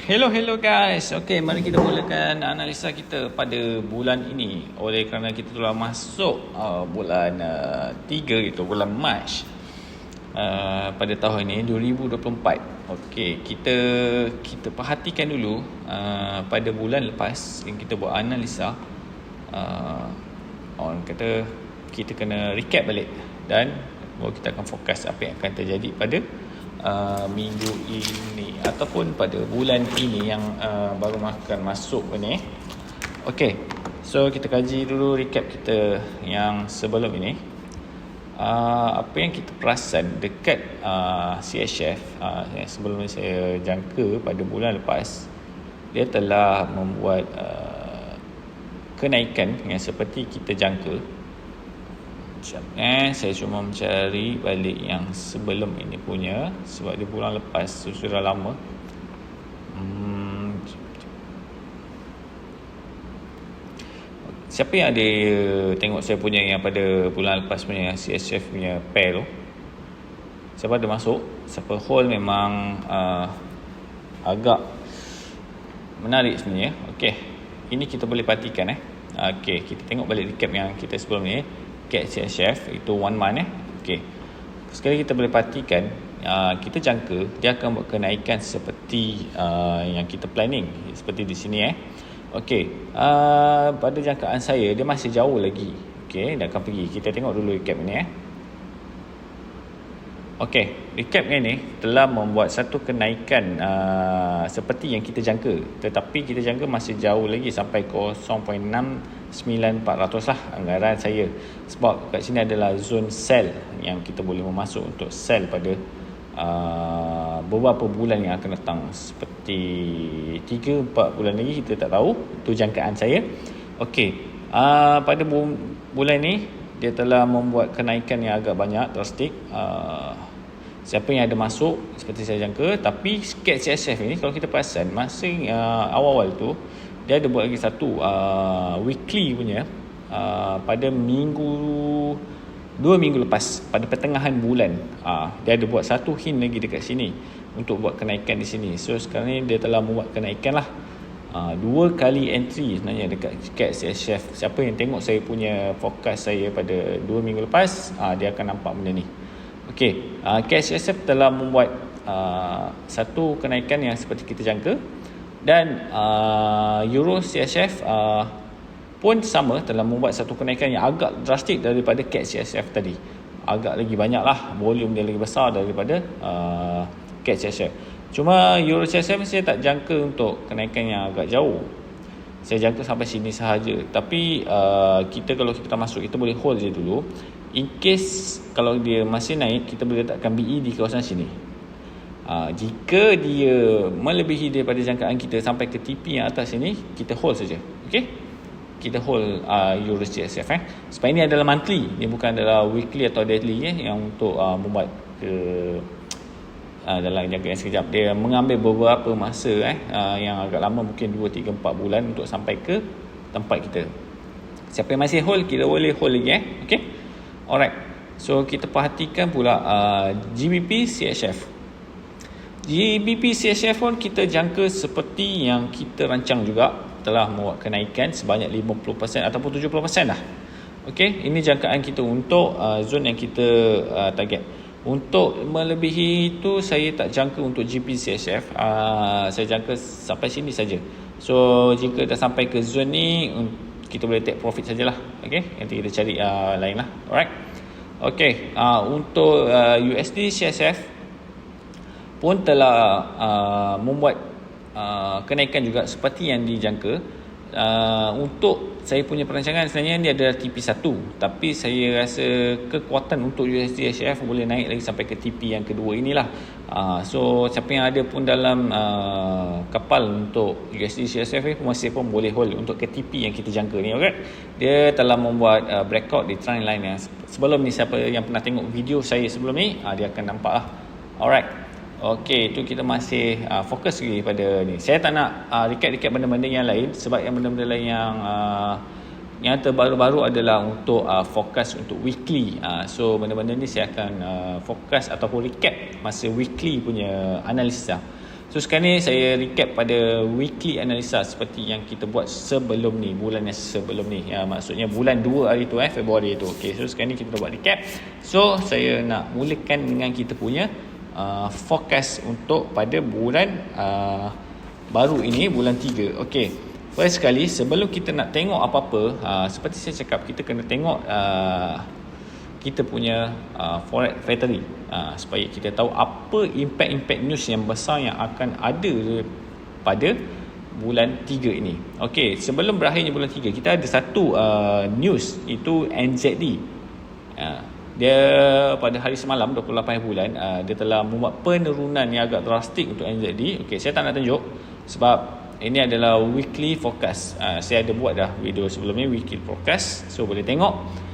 Hello guys. Okey, mari kita mulakan analisa kita pada bulan ini. Oleh kerana kita telah masuk bulan 3 itu bulan Mac pada tahun ini 2024. Okey, kita perhatikan dulu pada bulan lepas yang kita buat analisa. Orang kata kita kena recap balik dan baru kita akan fokus apa yang akan terjadi pada minggu ini ataupun pada bulan ini yang baru akan masuk ni. Okey, so kita kaji dulu recap kita yang sebelum ini. Apa yang kita perasan dekat CHF yang sebelum ni saya jangka pada bulan lepas, dia telah membuat kenaikan yang seperti kita jangka. Saya cuma mencari balik yang sebelum ini punya, sebab di bulan lepas sudah lama. Siapa yang ada tengok saya punya yang pada bulan lepas punya CHF punya pair tu? Siapa ada masuk? Siapa hold memang agak menarik sebenarnya. Okey, ini kita boleh perhatikan Okey, kita tengok balik recap yang kita sebelum ni. CAD CHF itu 1 month Okey, sekali kita boleh perhatikan kita jangka dia akan buat kenaikan seperti yang kita planning, seperti di sini Okey, pada jangkaan saya dia masih jauh lagi. Okey, dia akan pergi. Kita tengok dulu recap ni Okey, recap ni telah membuat satu kenaikan seperti yang kita jangka, tetapi kita jangka masih jauh lagi sampai 0.69400 lah anggaran saya, sebab kat sini adalah zone sell yang kita boleh memasuk untuk sell pada beberapa bulan yang akan datang, seperti 3-4 bulan lagi, kita tak tahu. Itu jangkaan saya. Okey, pada bulan ni dia telah membuat kenaikan yang agak banyak, drastik. Siapa yang ada masuk seperti saya jangka, tapi CAD CHF ni kalau kita perasan masa awal-awal tu dia ada buat lagi satu weekly punya pada 2 minggu lepas, pada pertengahan bulan. Dia ada buat satu hint lagi dekat sini untuk buat kenaikan di sini. So sekarang ni dia telah membuat kenaikan lah, 2 kali entry sebenarnya dekat CAD CHF. Siapa yang tengok saya punya fokus saya pada 2 minggu lepas, dia akan nampak benda ni. Okey, CAD CHF telah membuat satu kenaikan yang seperti kita jangka, dan Euro CHF pun sama, telah membuat satu kenaikan yang agak drastik daripada CAD CHF tadi. Agak lagi banyak lah, volume dia lagi besar daripada CAD CHF. Cuma Euro CHF saya tak jangka untuk kenaikan yang agak jauh. Saya jangka sampai sini sahaja. Tapi kalau kita masuk, kita boleh hold je dulu. In case kalau dia masih naik, kita boleh letakkan BE di kawasan sini. Jika dia melebihi daripada jangkaan kita sampai ke TP yang atas sini, kita hold saja. Okey, kita hold Euro CHF sebab ini adalah monthly, dia bukan adalah weekly atau daily yang untuk membuat ke dalam jangka yang sekejap. Dia mengambil beberapa masa yang agak lama, mungkin 2, 3, 4 bulan untuk sampai ke tempat kita. Siapa yang masih hold, kita boleh hold lagi Okey, alright. So kita perhatikan pula GBP CHF. GBP CHF pun kita jangka seperti yang kita rancang juga, telah membuat kenaikan sebanyak 50% ataupun 70% lah. Okey, ini jangkaan kita untuk zone yang kita target. Untuk melebihi itu saya tak jangka untuk GBP CHF. Saya jangka sampai sini saja. So jika dah sampai ke zone ni, kita boleh take profit sajalah. Okey, nanti kita cari lain lah. Alright. Okey, untuk USD CHF pun telah membuat kenaikan juga seperti yang dijangka. Untuk saya punya perancangan sebenarnya ni adalah TP1, tapi saya rasa kekuatan untuk USD CHF boleh naik lagi sampai ke TP yang kedua inilah. So siapa yang ada pun dalam kapal untuk USD CHF masih pun boleh hold untuk ke TP yang kita jangka ni. Okay? Dia telah membuat breakout di trend line yang sebelum ni. Siapa yang pernah tengok video saya sebelum ni, dia akan nampak lah. Alright. Okey, itu kita masih fokus lagi pada ni. Saya tak nak recap benda-benda yang lain, sebab yang benda-benda lain yang terbaru-baru adalah untuk fokus untuk weekly. So benda-benda ni saya akan fokus ataupun recap masa weekly punya analisa. So sekarang ni saya recap pada weekly analysis seperti yang kita buat sebelum ni, bulan yang sebelum ni. Maksudnya bulan 2 hari tu, Februari tu. Okay, so sekarang ni kita dah buat recap. So saya nak mulakan dengan kita punya forecast untuk pada bulan baru ini, bulan 3. Okay, first sekali sebelum kita nak tengok apa-apa, seperti saya cakap, kita kena tengok kita punya forex factory, supaya kita tahu apa impact news yang besar yang akan ada pada bulan 3 ini. Okey, sebelum berakhirnya bulan 3, kita ada satu news, itu NZD. Dia pada hari semalam 28 bulan, dia telah membuat penurunan yang agak drastik untuk NZD. Okey, saya tak nak tunjuk sebab ini adalah weekly forecast. Saya ada buat dah video sebelum ni, weekly forecast. So boleh tengok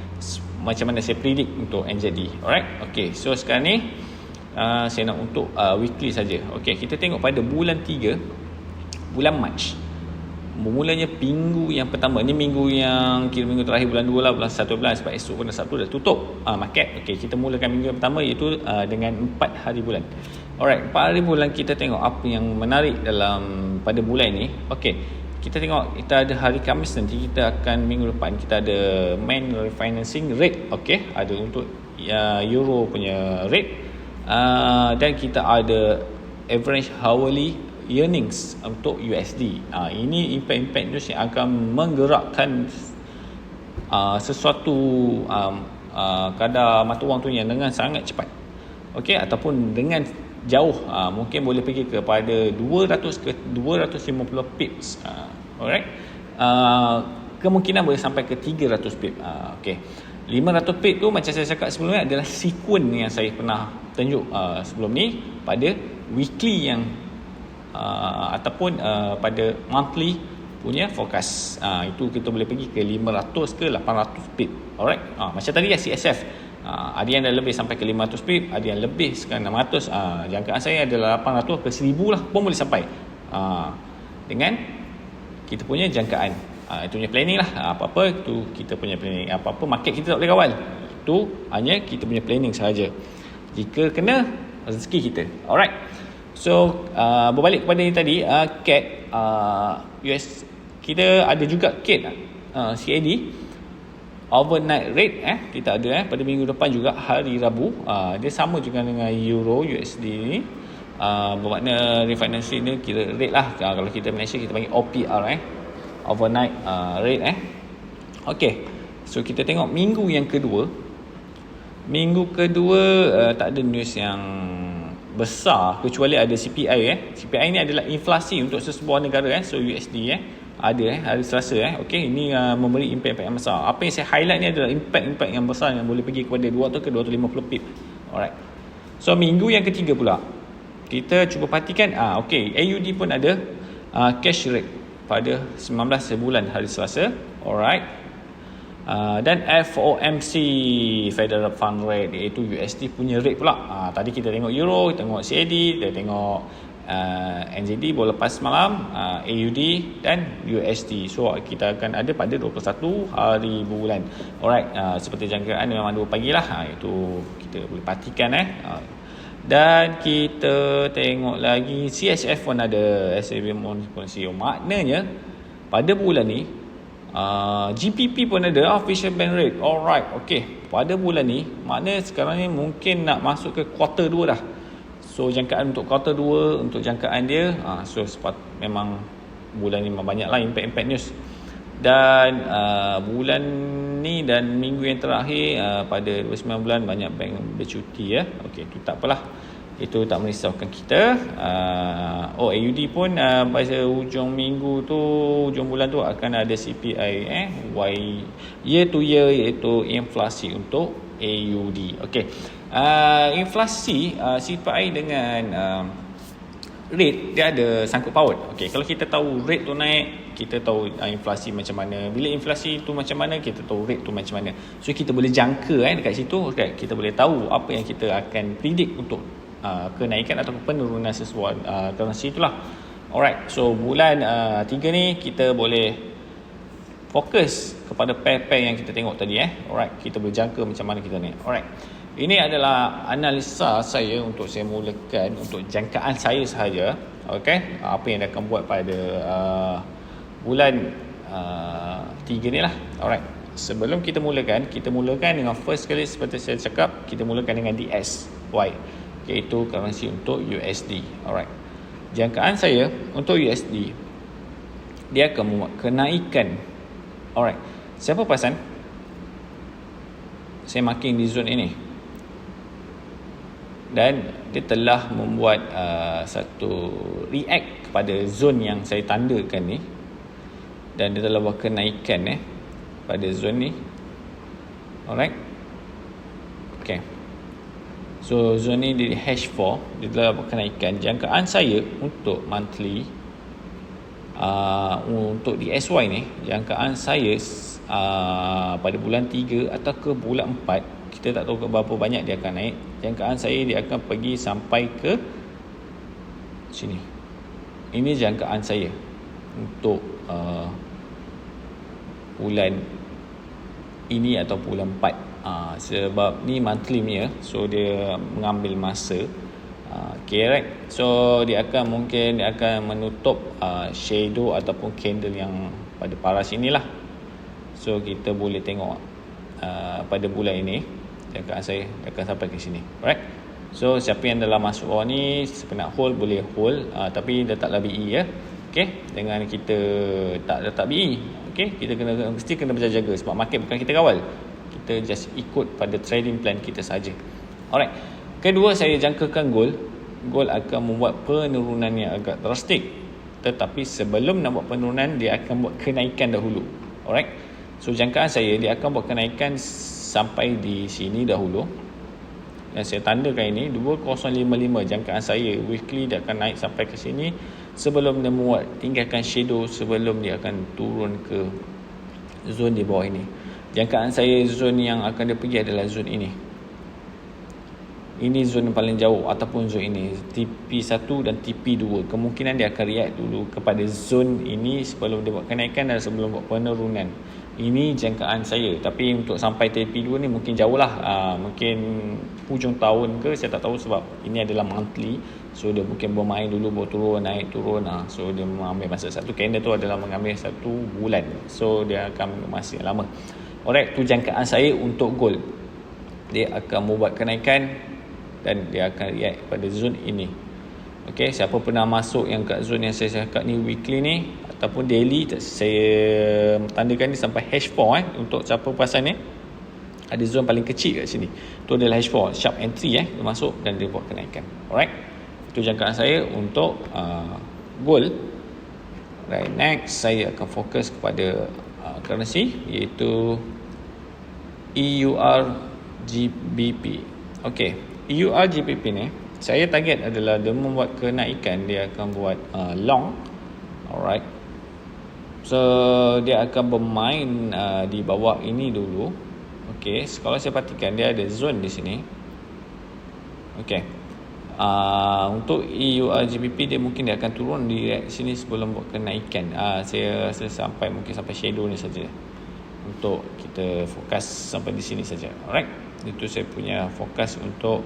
macam mana saya predict untuk NZD. Alright. Okay, so sekarang ni saya nak untuk weekly saja. Okay, kita tengok pada bulan 3, bulan Mac. Bermulanya minggu yang pertama. Ini minggu yang kira minggu terakhir bulan 2 lah, bulan 1 bulan, sebab esok pada Sabtu dah tutup market. Okay, kita mulakan minggu yang pertama, iaitu dengan 4 hari bulan. Alright, 4 hari bulan kita tengok apa yang menarik dalam pada bulan ni. Okay, kita tengok, kita ada hari Khamis nanti, kita akan minggu depan kita ada main refinancing rate. Okey, ada untuk euro punya rate, dan kita ada average hourly earnings untuk USD. Ini impact news yang akan menggerakkan sesuatu kadar mata wang tu yang dengan sangat cepat. Okey, ataupun dengan jauh, mungkin boleh pergi kepada 200 ke 250 pips. Alright. Kemungkinan boleh sampai ke 300 pip. Okey. 500 pip tu macam saya cakap sebelum ni adalah sequence yang saya pernah tunjuk sebelum ni pada weekly yang ataupun pada monthly punya forecast. Itu kita boleh pergi ke 500 ke 800 pip. Alright. Macam tadi CSF. Ada yang dah lebih sampai ke 500 pip, ada yang lebih sekarang 600. Jangkaan saya adalah 800 ke 1000 lah pun boleh sampai. Dengan kita punya jangkaan. Itu punya planning lah. Apa-apa itu kita punya planning. Apa-apa market kita tak boleh kawal. Itu hanya kita punya planning sahaja. Jika kena, rezeki kita. Alright. So berbalik kepada yang tadi, CAD US, kita ada juga CAD CAD overnight rate, kita ada pada minggu depan juga, hari Rabu. Dia sama juga dengan euro USD ni. Bermakna refinancing ni kira rate lah. Kalau kita Malaysia kita panggil OPR, overnight rate. Okay, so kita tengok minggu yang kedua. Minggu kedua tak ada news yang besar kecuali ada CPI. CPI ni adalah inflasi untuk sesebuah negara, so USD ada hari Selasa. Okey, ini memberi impact yang besar. Apa yang saya highlight ni adalah impact yang besar yang boleh pergi kepada 200 ke 250 pip. Alright. So minggu yang ketiga pula, kita cuba perhatikan, okey, AUD pun ada cash rate pada 19 bulan hari Selasa. Alright. Dan FOMC Federal Fund Rate, iaitu USD punya rate pula. Tadi kita tengok euro, kita tengok CAD, kita tengok NZD baru lepas malam, AUD dan USD. So kita akan ada pada 21 hari bulan. Alright, seperti jangkaan memang 2 pagi lah. Itu kita boleh perhatikan. Dan kita tengok lagi CSF pun ada, SAB Monetary. Maknanya pada bulan ni GPP pun ada, official bank rate. Alright, okay. Pada bulan ni, maknanya sekarang ni mungkin nak masuk ke quarter 2 dah. So jangkaan untuk quarter 2, untuk jangkaan dia, so memang bulan ni memang banyak lah impact news. Dan bulan ni dan minggu yang terakhir, pada 29 bulan banyak bank bercuti. Okey, itu tak apalah, itu tak merisaukan kita. AUD pun pada hujung minggu tu, hujung bulan tu akan ada CPI year to year, iaitu inflasi untuk AUD. Okey, inflasi CPI dengan rate dia ada sangkut paut. Okey, kalau kita tahu rate tu naik, kita tahu inflasi macam mana. Bila inflasi tu macam mana, kita tahu rate tu macam mana. So kita boleh jangka dekat situ, kita boleh tahu apa yang kita akan predict untuk kenaikan atau penurunan sesuatu currency itulah. Alright, so bulan 3 ni kita boleh fokus kepada pair-pair yang kita tengok tadi. Alright, kita boleh jangka macam mana kita ni. Alright, ini adalah analisa saya untuk saya mulakan untuk jangkaan saya sahaja. Okay, apa yang dia akan buat pada bulan 3 ni lah. Alright, sebelum kita mulakan dengan first kali seperti saya cakap, kita mulakan dengan DSY, iaitu currency untuk USD. Alright, jangkaan saya untuk USD, dia akan membuat kenaikan. Alright, siapa perasan saya marking di zone ini, dan dia telah membuat satu react kepada zone yang saya tandakan ni, dan dia telah buat kenaikan pada zone ni. Alright, okay, so zone ni di H4, dia telah buat kenaikan. Jangkaan saya untuk monthly, untuk di SY ni, jangkaan saya pada bulan 3 atau ke bulan 4, kita tak tahu berapa banyak dia akan naik. Jangkaan saya dia akan pergi sampai ke sini. Ini jangkaan saya untuk bulan ini atau bulan 4. Sebab ni monthly punya, so dia mengambil masa. Okay, right. So dia akan menutup shadow ataupun candle yang pada paras inilah. So kita boleh tengok pada bulan ini jangkaan saya akan sampai ke sini. Alright, so siapa yang dalam masuk bawah ni, siapa nak hold boleh hold, tapi letaklah BE Okay, dengan kita tak letak BE, okay, kita mesti kena berjaga-jaga sebab market bukan kita kawal, kita just ikut pada trading plan kita saja. Alright, kedua saya jangkakan gold akan membuat penurunan yang agak drastik, tetapi sebelum nak buat penurunan, dia akan buat kenaikan dahulu. Alright, so jangkaan saya dia akan buat kenaikan sampai di sini dahulu, dan saya tandakan ini 2055. Jangkaan saya weekly dia akan naik sampai ke sini sebelum dia tinggalkan shadow, sebelum dia akan turun ke zone di bawah ini. Jangkaan saya zone yang akan dia pergi adalah zone ini. Ini zone yang paling jauh, ataupun zone ini TP1 dan TP2. Kemungkinan dia akan react dulu kepada zone ini sebelum dia buat kenaikan dan sebelum buat penurunan. Ini jangkaan saya, tapi untuk sampai TP2 ni mungkin jauh lah, mungkin hujung tahun ke, saya tak tahu sebab ini adalah monthly. So dia mungkin bermain dulu, baru turun, naik turun. So dia mengambil masa, satu candle tu adalah mengambil 1 bulan. So dia akan masa yang lama. Alright, tu jangkaan saya untuk gold. Dia akan membuat kenaikan dan dia akan react pada zone ini. Okay, siapa pernah masuk yang kat zone yang saya cakap ni, weekly ni ataupun daily, saya tandakan ni sampai H4 untuk siapa perasan ada zone paling kecil kat sini, tu adalah H4, sharp entry dia masuk dan dia buat kenaikan. Alright, itu jangkaan saya untuk gold. Right, next saya akan fokus kepada currency, iaitu EUR GBP. Okay, EUR GBP ni saya target adalah dia membuat kenaikan, dia akan buat long. Alright, so dia akan bermain di bawah ini dulu. Okay, kalau saya perhatikan dia ada zone di sini. Okay, untuk EUR GBP dia mungkin dia akan turun di sini sebelum buat kenaikan. Saya sampai mungkin sampai shadow ni saja untuk kita fokus sampai di sini saja. Alright, itu saya punya fokus untuk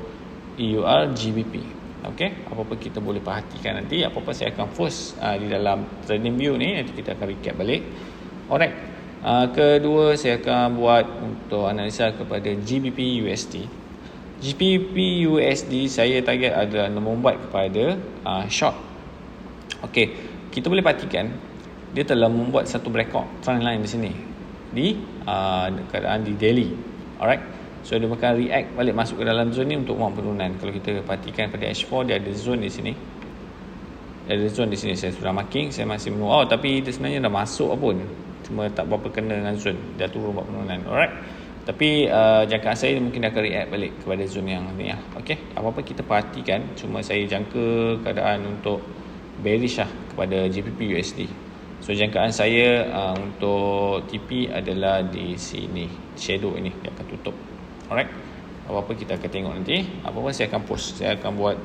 EUR GBP. Okay, apa-apa kita boleh perhatikan nanti, apa-apa saya akan post di dalam trading view ni, nanti kita akan recap balik. Alright, kedua saya akan buat untuk analisa kepada GBP USD. GBP USD saya target adalah membuat kepada short. Okay, kita boleh perhatikan dia telah membuat satu breakout trend line di sini, di keadaan di daily. Alright, so dia akan react balik masuk ke dalam zone ni untuk buat penurunan. Kalau kita perhatikan pada H4, dia ada zone di sini. Dia ada zone di sini, saya sudah marking, saya masih menunggu. Tapi dia sebenarnya dah masuk pun, cuma tak berapa kena dengan zone, dia turun buat penurunan. Alright, tapi jangkaan saya mungkin dia akan react balik kepada zone yang ni lah. Okay, apa-apa kita perhatikan, cuma saya jangka keadaan untuk bearish lah kepada GBP USD. So jangkaan saya untuk TP adalah di sini, shadow ini dia akan tutup. Alright, apa-apa kita akan tengok nanti. Apa-apa saya akan post, saya akan buat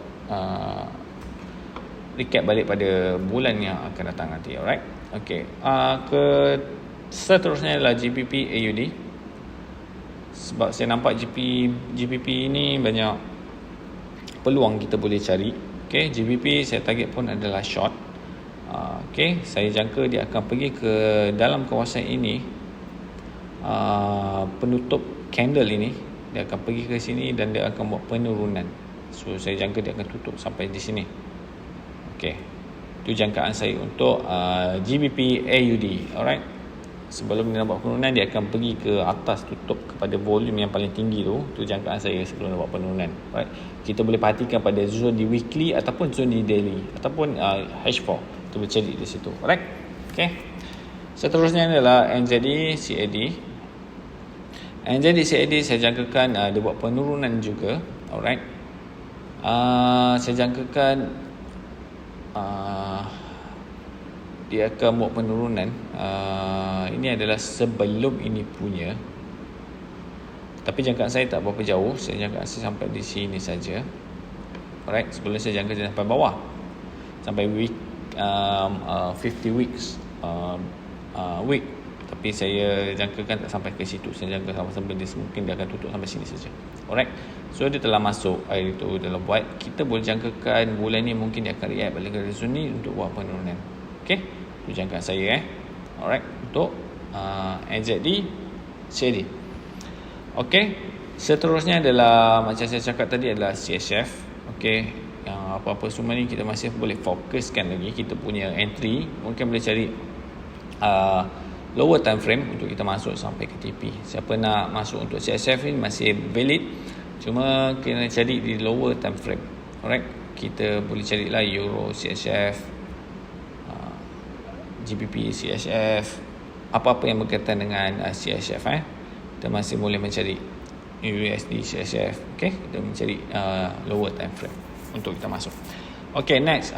recap balik pada bulan yang akan datang nanti. Alright, okay, Seterusnya adalah GBP AUD. Sebab saya nampak GBP ini banyak peluang kita boleh cari. Okay, GBP saya target pun adalah short. Okay, saya jangka dia akan pergi ke dalam kawasan ini. Penutup candle ini dia akan pergi ke sini dan dia akan buat penurunan. So saya jangka dia akan tutup sampai di sini. Okay, itu jangkaan saya untuk GBP AUD. Alright, sebelum dia buat penurunan, dia akan pergi ke atas, tutup kepada volume yang paling tinggi tu. Itu jangkaan saya sebelum dia buat penurunan. Alright, kita boleh perhatikan pada zone di weekly ataupun zone di daily ataupun H4. Kita boleh cari di situ. Alright, okay. Seterusnya adalah NZD CAD. NZD CAD saya jangkakan dia buat penurunan juga. Alright, saya jangkakan dia akan buat penurunan. Ini adalah sebelum ini punya, tapi jangkaan saya tak berapa jauh. Saya jangkaan saya sampai di sini saja. Alright, sebelum saya jangka sampai bawah, sampai week 50 weeks week, tapi saya jangkakan tak sampai ke situ. Saya jangka sampai di mungkin dia akan tutup sampai sini saja. Alright, so dia telah masuk air itu dalam buat. Kita boleh jangkakan bulan ni mungkin dia akan react balik ke zone ni untuk buat penurunan. Okay, itu jangkaan saya. Alright, untuk NZD CAD. Okay, seterusnya adalah macam saya cakap tadi adalah CHF. Okay, yang apa-apa semua ni kita masih boleh fokuskan lagi. Kita punya entry mungkin boleh cari lower time frame untuk kita masuk sampai ke TP. Siapa nak masuk untuk CHF ni masih valid, cuma kena cari di lower time frame. Alright, kita boleh carilah Euro CHF, GBP CHF, apa-apa yang berkaitan dengan CHF. Kita masih boleh mencari USD CHF. Okay, kita mencari lower time frame untuk kita masuk. Okay, next,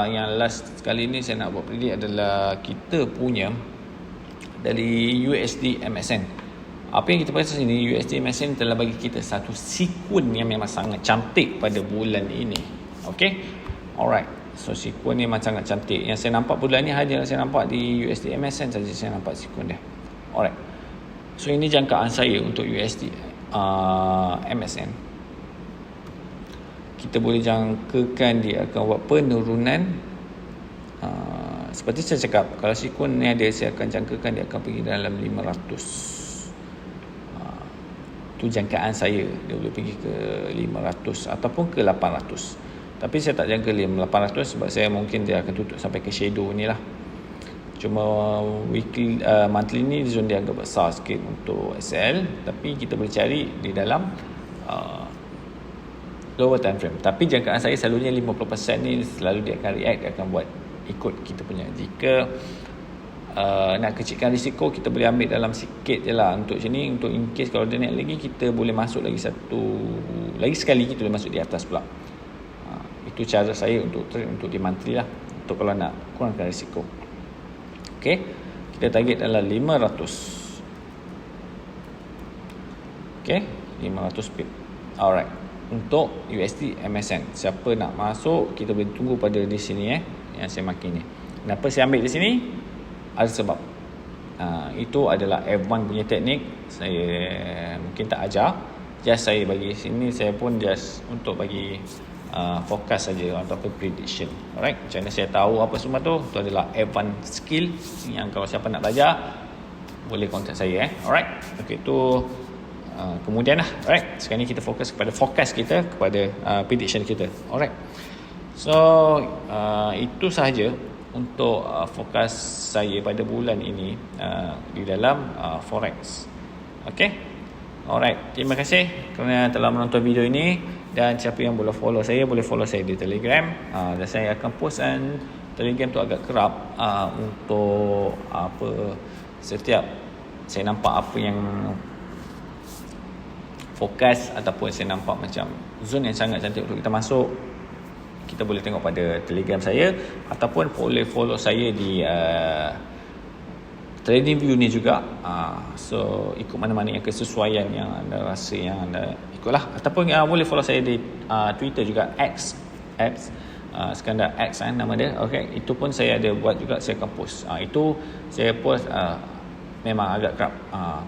yang last kali ni saya nak buat predict adalah kita punya dari USD MSN. Apa yang kita pasal sini, USD MSN telah bagi kita satu sekuen yang memang sangat cantik pada bulan ini. Okay, alright, so sekuen ni memang sangat cantik. Yang saya nampak bulan ni hanya saya nampak di USD MSN saja saya nampak sekuen dia. Alright, so ini jangkaan saya untuk USD MSN. Kita boleh jangkakan dia akan buat penurunan. Seperti saya cakap, kalau sekuen ni ada, saya akan jangkakan dia akan pergi dalam 500. Itu jangkaan saya. Dia boleh pergi ke 500 ataupun ke 800. Tapi saya tak jangka 800 sebab saya mungkin dia akan tutup sampai ke shadow ni lah. Cuma weekly, monthly ni zone dia agak besar sikit untuk SL. Tapi kita boleh cari di dalam lower time frame. Tapi jangkaan saya selalunya 50% ni selalu dia akan react, dia akan buat ikut kita punya. Jika nak kecilkan risiko, kita boleh ambil dalam sikit je lah untuk sini. Untuk in case kalau dia naik lagi, kita boleh masuk lagi sekali kita boleh masuk di atas pula. Itu cara saya untuk trade untuk di monthly lah, untuk kalau nak kurangkan risiko. Okay, kita target dalam 500. Okay, 500 pip. Alright, untuk USD MSN, siapa nak masuk kita boleh tunggu pada di sini yang saya marking ni. Kenapa saya ambil di sini? Ada sebab. Itu adalah F1 punya teknik. Saya mungkin tak ajar, just saya bagi sini, saya pun just untuk bagi fokus saja ataupun prediction. Alright, macam mana saya tahu apa semua tu adalah F1 skill yang kalau siapa nak belajar boleh contact saya. Alright, okay, tu kemudian lah. Alright, sekarang ni kita fokus kepada fokus kita, kepada prediction kita. Alright, so itu sahaja untuk fokus saya pada bulan ini di dalam forex. Okay, alright, terima kasih kerana telah menonton video ini. Dan siapa yang boleh follow saya, boleh follow saya di Telegram. Dan saya akan post Telegram tu agak kerap untuk apa, setiap saya nampak apa yang fokus ataupun saya nampak macam zone yang sangat cantik untuk kita masuk, kita boleh tengok pada Telegram saya, ataupun boleh follow saya di Trading View ni juga. So ikut mana-mana yang kesesuaian yang anda rasa yang anda ikutlah, ataupun boleh follow saya di Twitter juga, X Skandar X nama dia. Okay, itu pun saya ada buat juga, saya akan post. Itu saya post memang agak kerap.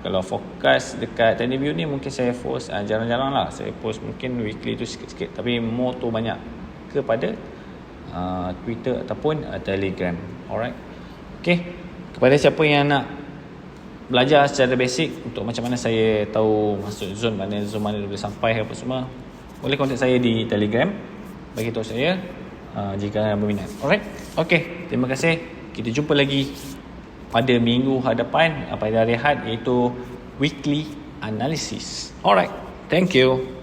Kalau fokus dekat TennyView ni mungkin saya post jarang-jarang lah. Saya post mungkin weekly tu sikit-sikit, tapi more tu banyak kepada Twitter ataupun Telegram. Alright. Okay, kepada siapa yang nak belajar secara basic untuk macam mana saya tahu masuk zone mana boleh sampai apa semua, boleh contact saya di Telegram, bagi tahu saya jika berminat. Alright. Okay, terima kasih. Kita jumpa lagi pada minggu hadapan, pada hari Ahad, iaitu weekly analysis. Alright. Thank you.